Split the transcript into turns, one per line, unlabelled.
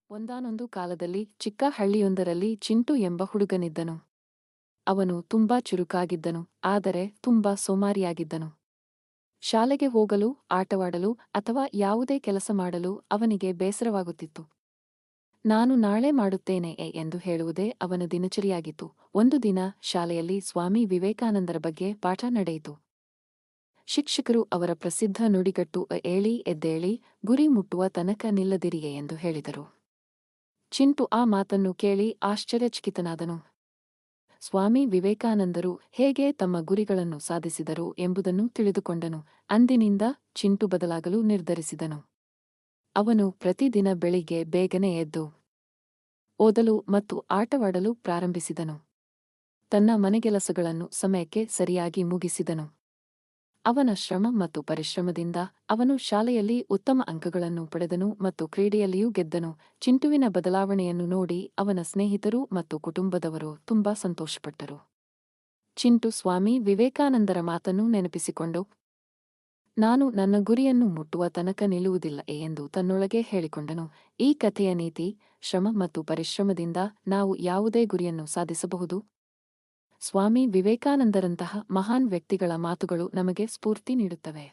ಒಂದಾನೊಂದು ಕಾಲದಲ್ಲಿ ಚಿಕ್ಕ ಹಳ್ಳಿಯೊಂದರಲ್ಲಿ ಚಿಂಟು ಎಂಬ ಹುಡುಗನಿದ್ದನು. ಅವನು ತುಂಬಾ ಚುರುಕಾಗಿದ್ದನು, ಆದರೆ ತುಂಬಾ ಸೋಮಾರಿಯಾಗಿದ್ದನು. ಶಾಲೆಗೆ ಹೋಗಲು, ಆಟವಾಡಲು ಅಥವಾ ಯಾವುದೇ ಕೆಲಸ ಮಾಡಲು ಅವನಿಗೆ ಬೇಸರವಾಗುತ್ತಿತ್ತು. ನಾನು ನಾಳೆ ಮಾಡುತ್ತೇನೆ ಎಂದು ಹೇಳುವುದೇ ಅವನ ದಿನಚರಿಯಾಗಿತ್ತು. ಒಂದು ದಿನ ಶಾಲೆಯಲ್ಲಿ ಸ್ವಾಮಿ ವಿವೇಕಾನಂದರ ಬಗ್ಗೆ ಪಾಠ ನಡೆಯಿತು. ಶಿಕ್ಷಕರು ಅವರ ಪ್ರಸಿದ್ಧ ನುಡಿಗಟ್ಟು ಏಳಿ ಎದ್ದೇಳಿ, ಗುರಿ ಮುಟ್ಟುವ ತನಕ ನಿಲ್ಲದಿರಿ ಎಂದು ಹೇಳಿದರು. ಚಿಂಟು ಆ ಮಾತನ್ನು ಕೇಳಿ ಆಶ್ಚರ್ಯಚಕಿತನಾದನು. ಸ್ವಾಮಿ ವಿವೇಕಾನಂದರು ಹೇಗೆ ತಮ್ಮ ಗುರಿಗಳನ್ನು ಸಾಧಿಸಿದರು ಎಂಬುದನ್ನು ತಿಳಿದುಕೊಂಡನು. ಅಂದಿನಿಂದ ಚಿಂಟು ಬದಲಾಗಲು ನಿರ್ಧರಿಸಿದನು. ಅವನು ಪ್ರತಿದಿನ ಬೆಳಿಗ್ಗೆ ಬೇಗನೆ ಎದ್ದು ಓದಲು ಮತ್ತು ಆಟವಾಡಲು ಪ್ರಾರಂಭಿಸಿದನು. ತನ್ನ ಮನೆಗೆಲಸಗಳನ್ನು ಸಮಯಕ್ಕೆ ಸರಿಯಾಗಿ ಮುಗಿಸಿದನು. ಅವನ ಶ್ರಮ ಮತ್ತು ಪರಿಶ್ರಮದಿಂದ ಅವನು ಶಾಲೆಯಲ್ಲಿ ಉತ್ತಮ ಅಂಕಗಳನ್ನು ಪಡೆದನು ಮತ್ತು ಕ್ರೀಡೆಯಲ್ಲಿಯೂ ಗೆದ್ದನು. ಚಿಂಟುವಿನ ಬದಲಾವಣೆಯನ್ನು ನೋಡಿ ಅವನ ಸ್ನೇಹಿತರು ಮತ್ತು ಕುಟುಂಬದವರು ತುಂಬಾ ಸಂತೋಷಪಟ್ಟರು. ಚಿಂಟು ಸ್ವಾಮಿ ವಿವೇಕಾನಂದರ ಮಾತನ್ನು ನೆನಪಿಸಿಕೊಂಡು, ನಾನು ನನ್ನ ಗುರಿಯನ್ನು ಮುಟ್ಟುವ ತನಕ ನಿಲ್ಲುವುದಿಲ್ಲ ಎಂದು ತನ್ನೊಳಗೆ ಹೇಳಿಕೊಂಡನು. ಈ ಕಥೆಯ ನೀತಿ: ಶ್ರಮ ಮತ್ತು ಪರಿಶ್ರಮದಿಂದ ನಾವು ಯಾವುದೇ ಗುರಿಯನ್ನು ಸಾಧಿಸಬಹುದು. ಸ್ವಾಮಿ ವಿವೇಕಾನಂದರಂತಹ ಮಹಾನ್ ವ್ಯಕ್ತಿಗಳ ಮಾತುಗಳು ನಮಗೆ ಸ್ಫೂರ್ತಿ ನೀಡುತ್ತವೆ.